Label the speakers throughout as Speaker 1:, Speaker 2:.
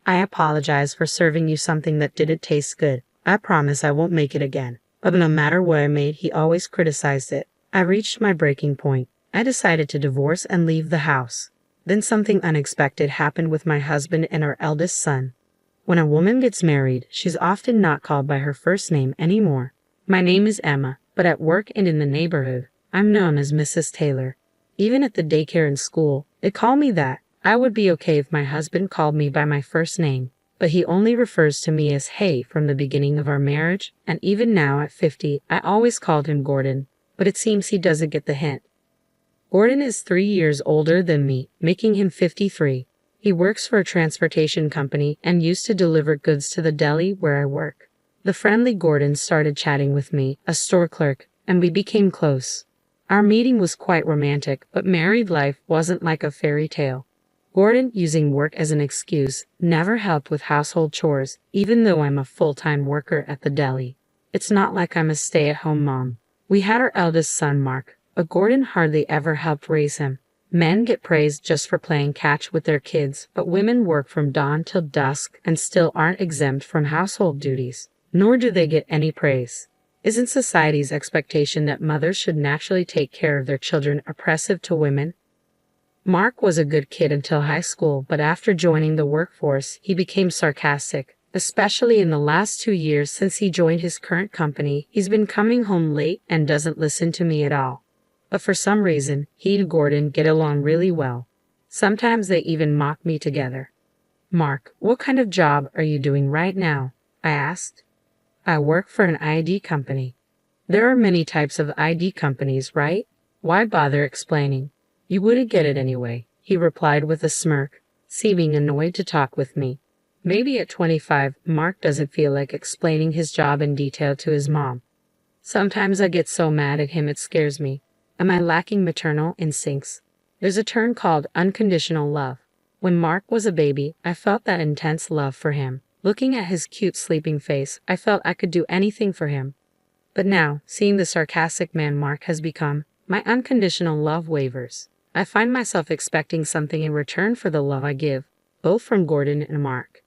Speaker 1: I apologize for serving you something that didn't taste good. I promise I won't make it again. But no matter what I made, he always criticized it. I reached my breaking point. I decided to divorce and leave the house. Then something unexpected happened with my husband and our eldest son. When a woman gets married, she's often not called by her first name anymore. My name is Emma, but at work and in the neighborhood, I'm known as Mrs. Taylor. Even at the daycare and school, they call me that. I would be okay if my husband called me by my first name, but he only refers to me as Hey from the beginning of our marriage, and even now at 50, I always called him Gordon, but it seems he doesn't get the hint. Gordon is 3 years older than me, making him 53. He works for a transportation company and used to deliver goods to the deli where I work. The friendly Gordon started chatting with me, a store clerk, and we became close. Our meeting was quite romantic, but married life wasn't like a fairy tale. Gordon, using work as an excuse, never helped with household chores, even though I'm a full-time worker at the deli. It's not like I'm a stay-at-home mom. We had our eldest son, Mark, but Gordon hardly ever helped raise him. Men get praised just for playing catch with their kids, but women work from dawn till dusk and still aren't exempt from household duties, nor do they get any praise. Isn't society's expectation that mothers should naturally take care of their children oppressive to women? Mark was a good kid until high school, but after joining the workforce, he became sarcastic. Especially in the last 2 years since he joined his current company, he's been coming home late and doesn't listen to me at all. But for some reason, he and Gordon get along really well. Sometimes they even mock me together. Mark, what kind of job are you doing right now? I asked. I work for an ID company. There are many types of ID companies, right? Why bother explaining? You wouldn't get it anyway, he replied with a smirk, seeming annoyed to talk with me. Maybe at 25, Mark doesn't feel like explaining his job in detail to his mom. Sometimes I get so mad at him it scares me. Am I lacking maternal instincts? There's a term called unconditional love. When Mark was a baby, I felt that intense love for him. Looking at his cute sleeping face, I felt I could do anything for him. But now, seeing the sarcastic man Mark has become, my unconditional love wavers. I find myself expecting something in return for the love I give, both from Gordon and Mark.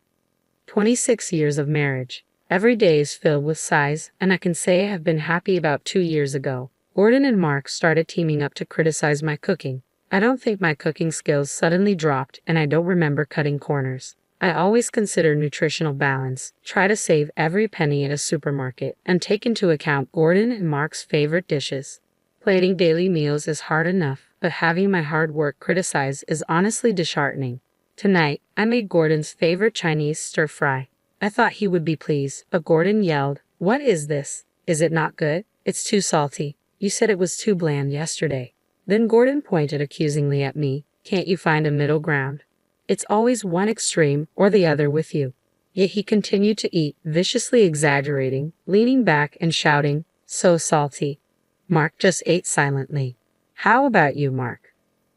Speaker 1: 26 years of marriage. Every day is filled with sighs, and I can say I have been happy about 2 years ago. Gordon and Mark started teaming up to criticize my cooking. I don't think my cooking skills suddenly dropped, and I don't remember cutting corners. I always consider nutritional balance, try to save every penny at a supermarket, and take into account Gordon and Mark's favorite dishes. Plating daily meals is hard enough, but having my hard work criticized is honestly disheartening. Tonight, I made Gordon's favorite Chinese stir-fry. I thought he would be pleased, but Gordon yelled, "What is this? Is it not good? It's too salty. You said it was too bland yesterday." Then Gordon pointed accusingly at me. "Can't you find a middle ground? It's always one extreme or the other with you." Yet he continued to eat, viciously exaggerating, leaning back and shouting, "So salty." Mark just ate silently. How about you, Mark?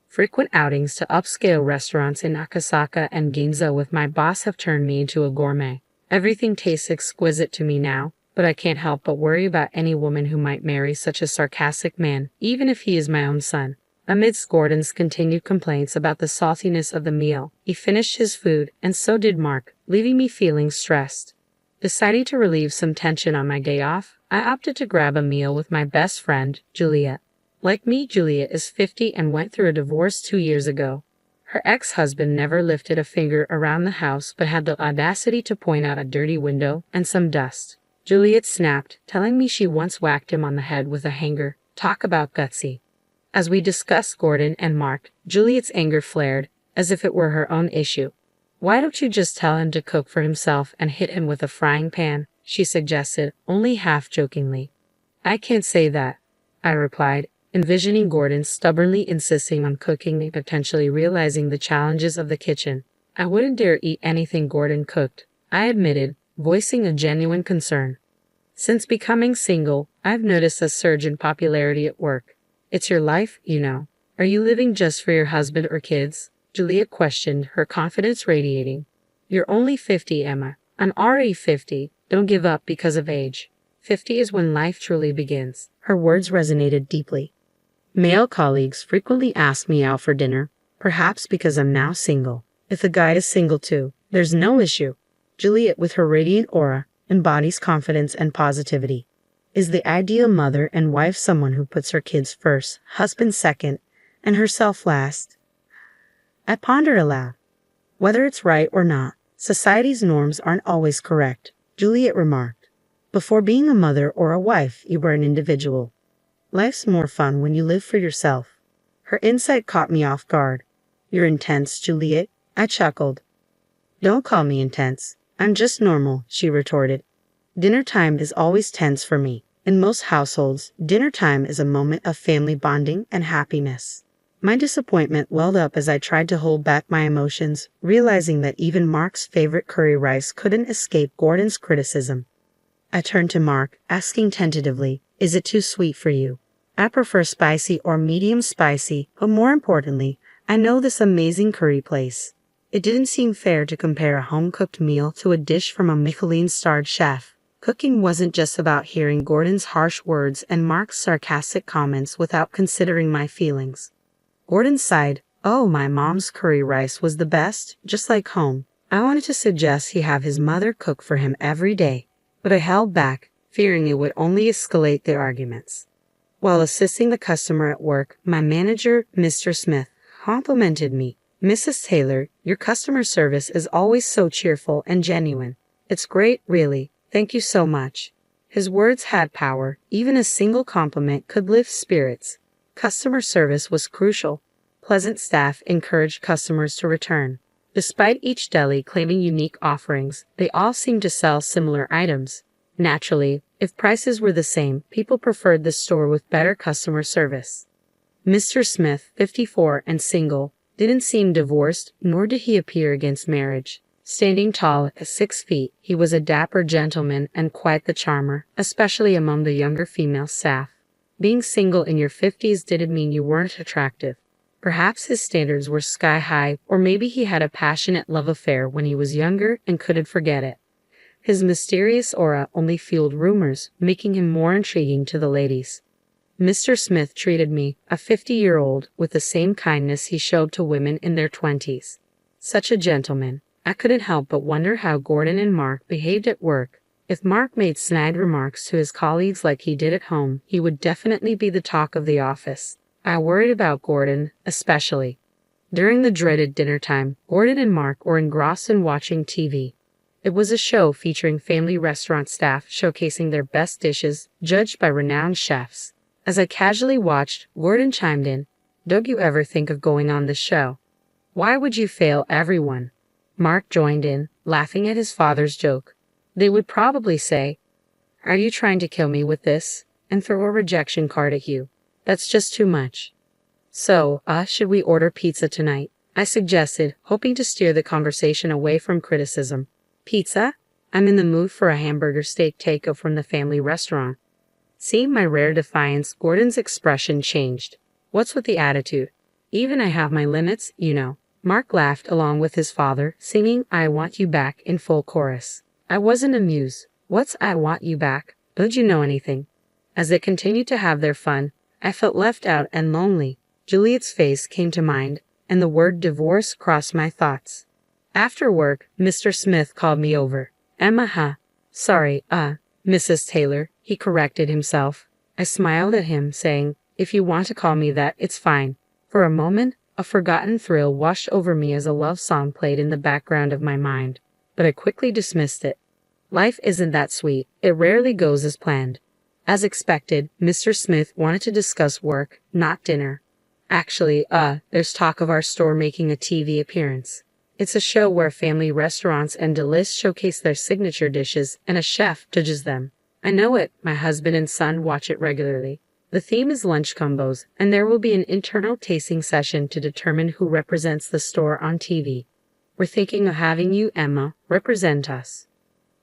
Speaker 1: Frequent outings to upscale restaurants in Akasaka and Ginza with my boss have turned me into a gourmet. Everything tastes exquisite to me now, but I can't help but worry about any woman who might marry such a sarcastic man, even if he is my own son. Amidst Gordon's continued complaints about the saltiness of the meal, he finished his food, and so did Mark, leaving me feeling stressed. Deciding to relieve some tension on my day off, I opted to grab a meal with my best friend, Juliet. Like me, Juliet is 50 and went through a divorce 2 years ago. Her ex-husband never lifted a finger around the house but had the audacity to point out a dirty window and some dust. Juliet snapped, telling me she once whacked him on the head with a hanger. Talk about gutsy. As we discussed Gordon and Mark, Juliet's anger flared, as if it were her own issue. "Why don't you just tell him to cook for himself and hit him with a frying pan?" she suggested, only half-jokingly. "I can't say that," I replied, envisioning Gordon stubbornly insisting on cooking and potentially realizing the challenges of the kitchen. "I wouldn't dare eat anything Gordon cooked," I admitted, voicing a genuine concern. "Since becoming single, I've noticed a surge in popularity at work. It's your life, you know. Are you living just for your husband or kids?" Juliet questioned, her confidence radiating. "You're only 50, Emma. I'm already 50. Don't give up because of age. 50 is when life truly begins." Her words resonated deeply. Male colleagues frequently ask me out for dinner, perhaps because I'm now single. If the guy is single too, There's no issue. Juliet, with her radiant aura, embodies confidence and positivity. Is the ideal mother and wife someone who puts her kids first, husband second, and herself last? I pondered aloud. Whether it's right or not, society's norms aren't always correct, Juliet remarked. Before being a mother or a wife, you were an individual. Life's more fun when you live for yourself. Her insight caught me off guard. You're intense, Juliet, I chuckled. Don't call me intense. I'm just normal, she retorted. Dinner time is always tense for me. In most households, dinner time is a moment of family bonding and happiness. My disappointment welled up as I tried to hold back my emotions, realizing that even Mark's favorite curry rice couldn't escape Gordon's criticism. I turned to Mark, asking tentatively, "Is it too sweet for you?" I prefer spicy or medium spicy, but more importantly, I know this amazing curry place. It didn't seem fair to compare a home-cooked meal to a dish from a Michelin-starred chef. Cooking wasn't just about hearing Gordon's harsh words and Mark's sarcastic comments without considering my feelings. Gordon sighed. "Oh, my mom's curry rice was the best, just like home." I wanted to suggest he have his mother cook for him every day, but I held back, fearing it would only escalate their arguments. While assisting the customer at work, my manager, Mr. Smith, complimented me. "Mrs. Taylor, your customer service is always so cheerful and genuine. It's great, really. Thank you so much." His words had power. Even a single compliment could lift spirits. Customer service was crucial. Pleasant staff encouraged customers to return. Despite each deli claiming unique offerings, they all seemed to sell similar items. Naturally, if prices were the same, people preferred the store with better customer service. Mr. Smith, 54 and single, didn't seem divorced, nor did he appear against marriage. Standing tall at 6 feet, he was a dapper gentleman and quite the charmer, especially among the younger female staff. Being single in your 50s didn't mean you weren't attractive. Perhaps his standards were sky high, or maybe he had a passionate love affair when he was younger and couldn't forget it. His mysterious aura only fueled rumors, making him more intriguing to the ladies. Mr. Smith treated me, a 50-year-old, with the same kindness he showed to women in their 20s. Such a gentleman. I couldn't help but wonder how Gordon and Mark behaved at work. If Mark made snide remarks to his colleagues like he did at home, he would definitely be the talk of the office. I worried about Gordon, especially. During the dreaded dinner time, Gordon and Mark were engrossed in watching TV. It was a show featuring family restaurant staff showcasing their best dishes, judged by renowned chefs. As I casually watched, Gordon chimed in, "Don't you ever think of going on this show? Why would you fail everyone?" Mark joined in, laughing at his father's joke. "They would probably say, 'Are you trying to kill me with this?' and throw a rejection card at you. That's just too much." "So, should we order pizza tonight?" I suggested, hoping to steer the conversation away from criticism. "Pizza? I'm in the mood for a hamburger steak takeout from the family restaurant." Seeing my rare defiance, Gordon's expression changed. "What's with the attitude? Even I have my limits, you know." Mark laughed along with his father, singing "I Want You Back" in full chorus. I wasn't amused. "What's I Want You Back? Don't you know anything?" As they continued to have their fun, I felt left out and lonely. Juliet's face came to mind, and the word divorce crossed my thoughts. After work, Mr. Smith called me over. "Emma, sorry, Mrs. Taylor," he corrected himself. I smiled at him, saying, "If you want to call me that, it's fine." For a moment, a forgotten thrill washed over me as a love song played in the background of my mind, but I quickly dismissed it. Life isn't that sweet. It rarely goes as planned. As expected, Mr. Smith wanted to discuss work, not dinner. "Actually, there's talk of our store making a TV appearance. It's a show where family restaurants and delis showcase their signature dishes and a chef judges them." "I know it. My husband and son watch it regularly. The theme is lunch combos, and there will be an internal tasting session to determine who represents the store on TV. We're thinking of having you, Emma, represent us."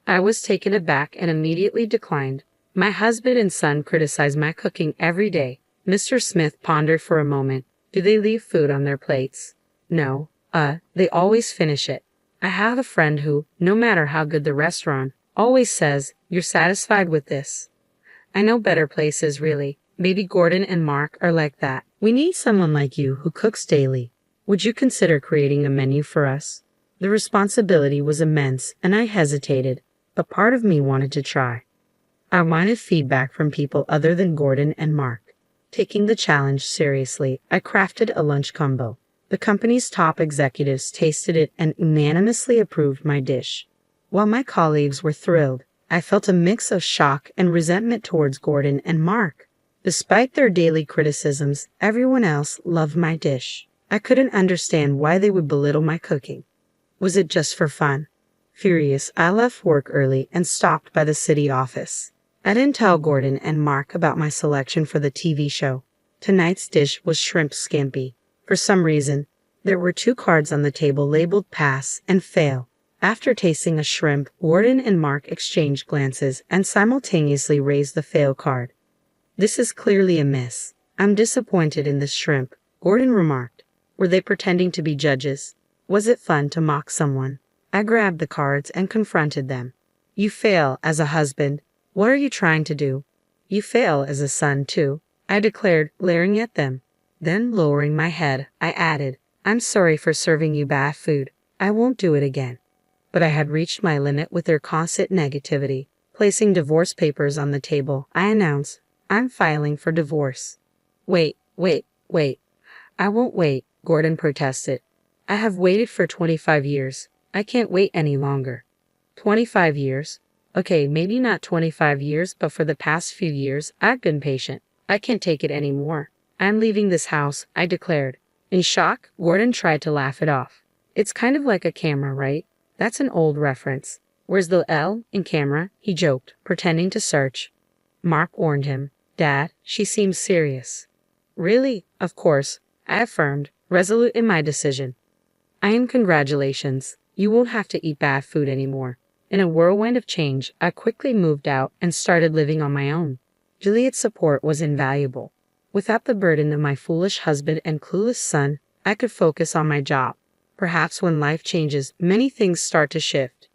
Speaker 1: I was taken aback and immediately declined. My husband and son criticize my cooking every day. Mr. Smith pondered for a moment. "Do they leave food on their plates?" "No. They always finish it. I have a friend who, no matter how good the restaurant, always says, 'You're satisfied with this?' I know better places, really. Maybe Gordon and Mark are like that. We need someone like you who cooks daily. Would you consider creating a menu for us?" The responsibility was immense, and I hesitated, but part of me wanted to try. I wanted feedback from people other than Gordon and Mark. Taking the challenge seriously, I crafted a lunch combo. The company's top executives tasted it and unanimously approved my dish. While my colleagues were thrilled, I felt a mix of shock and resentment towards Gordon and Mark. Despite their daily criticisms, everyone else loved my dish. I couldn't understand why they would belittle my cooking. Was it just for fun? Furious, I left work early and stopped by the city office. I didn't tell Gordon and Mark about my selection for the TV show. Tonight's dish was shrimp scampi. For some reason, there were 2 cards on the table labeled pass and fail. After tasting a shrimp, Gordon and Mark exchanged glances and simultaneously raised the fail card. This is clearly a miss. I'm disappointed in this shrimp, Gordon remarked. Were they pretending to be judges? Was it fun to mock someone? I grabbed the cards and confronted them. You fail as a husband. What are you trying to do? You fail as a son, too, I declared, glaring at them. Then, lowering my head, I added, I'm sorry for serving you bad food. I won't do it again. But I had reached my limit with their constant negativity. Placing divorce papers on the table, I announced, I'm filing for divorce. Wait. I won't wait, Gordon protested. I have waited for 25 years. I can't wait any longer. 25 years? Okay, maybe not 25 years, but for the past few years, I've been patient. I can't take it anymore. I'm leaving this house, I declared. In shock, Gordon tried to laugh it off. It's kind of like a camera, right? That's an old reference. Where's the L in camera? He joked, pretending to search. Mark warned him. Dad, she seems serious. Really? Of course, I affirmed, resolute in my decision. Congratulations. You won't have to eat bad food anymore. In a whirlwind of change, I quickly moved out and started living on my own. Juliet's support was invaluable. Without the burden of my foolish husband and clueless son, I could focus on my job. Perhaps when life changes, many things start to shift.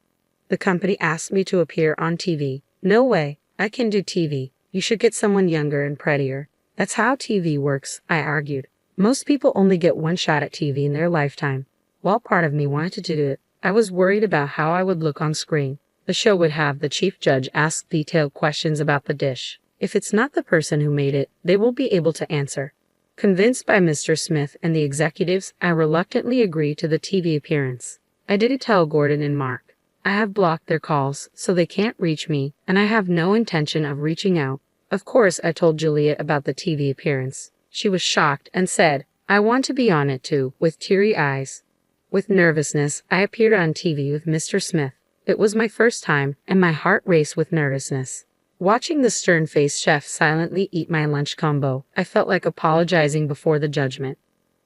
Speaker 1: The company asked me to appear on TV. No way, I can do TV. You should get someone younger and prettier. That's how TV works, I argued. Most people only get one shot at TV in their lifetime. While part of me wanted to do it, I was worried about how I would look on screen. The show would have the chief judge ask detailed questions about the dish. If it's not the person who made it, they won't be able to answer. Convinced by Mr. Smith and the executives, I reluctantly agreed to the TV appearance. I didn't tell Gordon and Mark. I have blocked their calls, so they can't reach me, and I have no intention of reaching out. Of course, I told Juliet about the TV appearance. She was shocked and said, I want to be on it too, with teary eyes. With nervousness, I appeared on TV with Mr. Smith. It was my first time, and my heart raced with nervousness. Watching the stern-faced chef silently eat my lunch combo, I felt like apologizing before the judgment.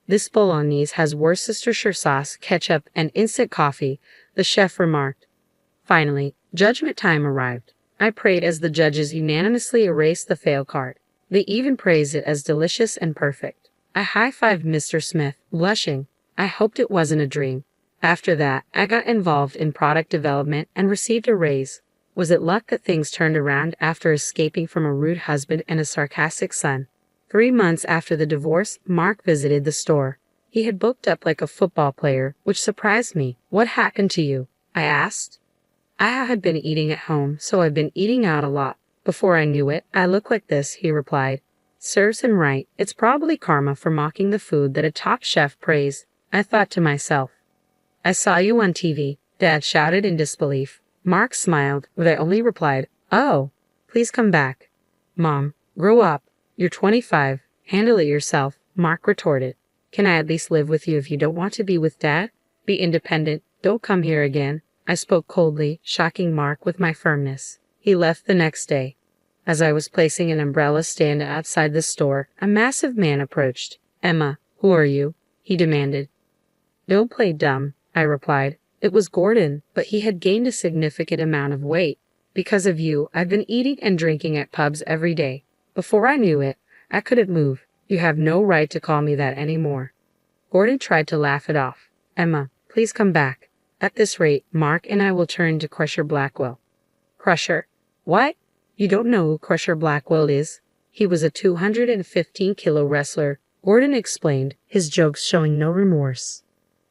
Speaker 1: This bolognese has Worcestershire sauce, ketchup, and instant coffee, the chef remarked. Finally, judgment time arrived. I prayed as the judges unanimously erased the fail card. They even praised it as delicious and perfect. I high-fived Mr. Smith, blushing. I hoped it wasn't a dream. After that, I got involved in product development and received a raise. Was it luck that things turned around after escaping from a rude husband and a sarcastic son? 3 months after the divorce, Mark visited the store. He had bulked up like a football player, which surprised me. What happened to you? I asked. I had been eating at home, so I've been eating out a lot. Before I knew it, I looked like this, he replied. Serves him right. It's probably karma for mocking the food that a top chef praised. I thought to myself. I saw you on TV, Dad shouted in disbelief. Mark smiled, but I only replied, Oh, please come back. Mom, grow up. You're 25. Handle it yourself, Mark retorted. Can I at least live with you if you don't want to be with Dad? Be independent. Don't come here again. I spoke coldly, shocking Mark with my firmness. He left the next day. As I was placing an umbrella stand outside the store, a massive man approached. Emma, who are you? He demanded. Don't play dumb, I replied. It was Gordon, but he had gained a significant amount of weight. Because of you, I've been eating and drinking at pubs every day. Before I knew it, I couldn't move. You have no right to call me that anymore. Gordon tried to laugh it off. Emma, please come back. At this rate, Mark and I will turn to Crusher Blackwell. Crusher? What? You don't know who Crusher Blackwell is? He was a 215-kilo wrestler, Gordon explained, his jokes showing no remorse.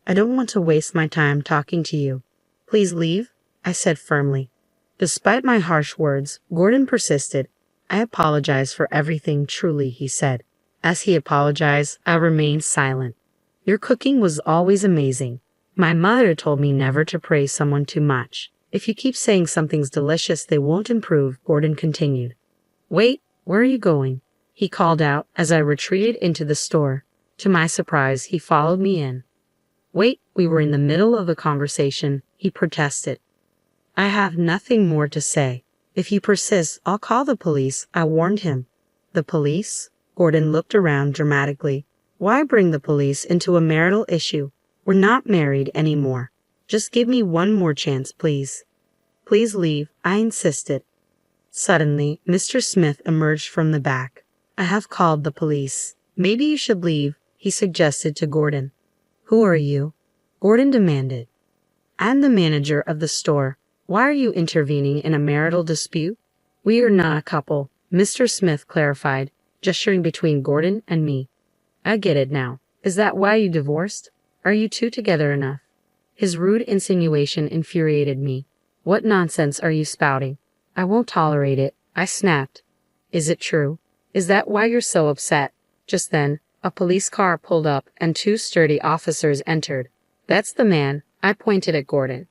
Speaker 1: I don't want to waste my time talking to you. Please leave, I said firmly. Despite my harsh words, Gordon persisted. I apologize for everything, truly, he said. As he apologized, I remained silent. Your cooking was always amazing. My mother told me never to praise someone too much. If you keep saying something's delicious, they won't improve, Gordon continued. Wait, where are you going? He called out as I retreated into the store. To my surprise, he followed me in. Wait, we were in the middle of a conversation, he protested. I have nothing more to say. If you persist, I'll call the police, I warned him. The police? Gordon looked around dramatically. Why bring the police into a marital issue? We're not married anymore. Just give me one more chance, please. Please leave, I insisted. Suddenly, Mr. Smith emerged from the back. I have called the police. Maybe you should leave, he suggested to Gordon. Who are you? Gordon demanded. I'm the manager of the store. Why are you intervening in a marital dispute? We are not a couple, Mr. Smith clarified, gesturing between Gordon and me. I get it now. Is that why you divorced? Are you two together enough? His rude insinuation infuriated me. What nonsense are you spouting? I won't tolerate it, I snapped. Is it true? Is that why you're so upset? Just then, a police car pulled up and two sturdy officers entered. That's the man, I pointed at Gordon.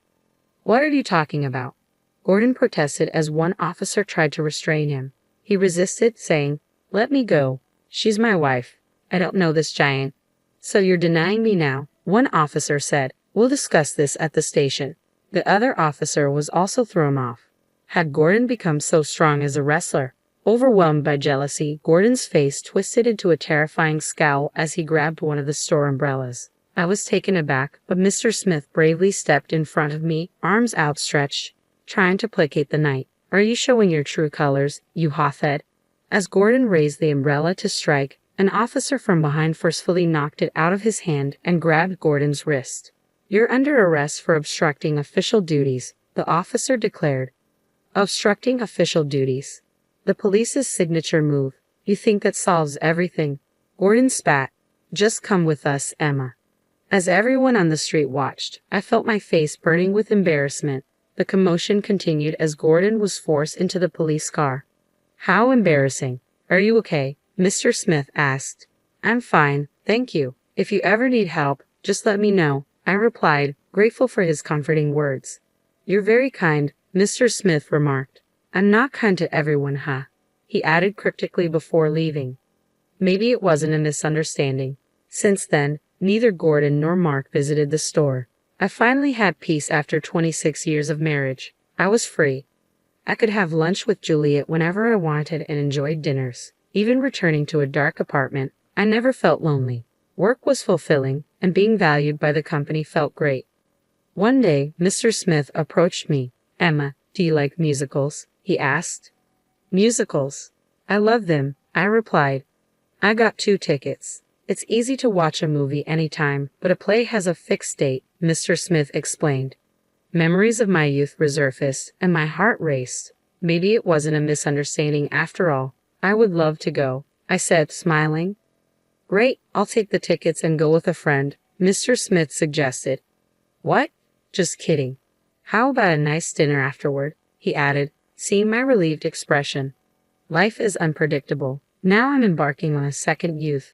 Speaker 1: What are you talking about? Gordon protested as one officer tried to restrain him. He resisted, saying, Let me go. She's my wife. I don't know this giant. So you're denying me now, one officer said. We'll discuss this at the station. The other officer was also thrown off. Had Gordon become so strong as a wrestler? Overwhelmed by jealousy, Gordon's face twisted into a terrifying scowl as he grabbed one of the store umbrellas. I was taken aback, but Mr. Smith bravely stepped in front of me, arms outstretched, trying to placate the knight. Are you showing your true colors, you hothead? As Gordon raised the umbrella to strike, an officer from behind forcefully knocked it out of his hand and grabbed Gordon's wrist. You're under arrest for obstructing official duties, the officer declared. Obstructing official duties. The police's signature move. You think that solves everything? Gordon spat. Just come with us, Emma. As everyone on the street watched, I felt my face burning with embarrassment. The commotion continued as Gordon was forced into the police car. How embarrassing. Are you okay? Mr. Smith asked. I'm fine, thank you. If you ever need help, just let me know, I replied, grateful for his comforting words. You're very kind, Mr. Smith remarked. I'm not kind to everyone, huh? He added cryptically before leaving. Maybe it wasn't a misunderstanding. Since then, neither Gordon nor Mark visited the store. I finally had peace after 26 years of marriage. I was free. I could have lunch with Juliet whenever I wanted and enjoyed dinners. Even returning to a dark apartment, I never felt lonely. Work was fulfilling, and being valued by the company felt great. One day, Mr. Smith approached me. Emma, do you like musicals? He asked. Musicals? I love them, I replied. I got 2 tickets. It's easy to watch a movie anytime, but a play has a fixed date, Mr. Smith explained. Memories of my youth resurfaced, and my heart raced. Maybe it wasn't a misunderstanding after all. I would love to go, I said, smiling. Great, I'll take the tickets and go with a friend, Mr. Smith suggested. What? Just kidding. How about a nice dinner afterward? He added, seeing my relieved expression. Life is unpredictable. Now I'm embarking on a second youth.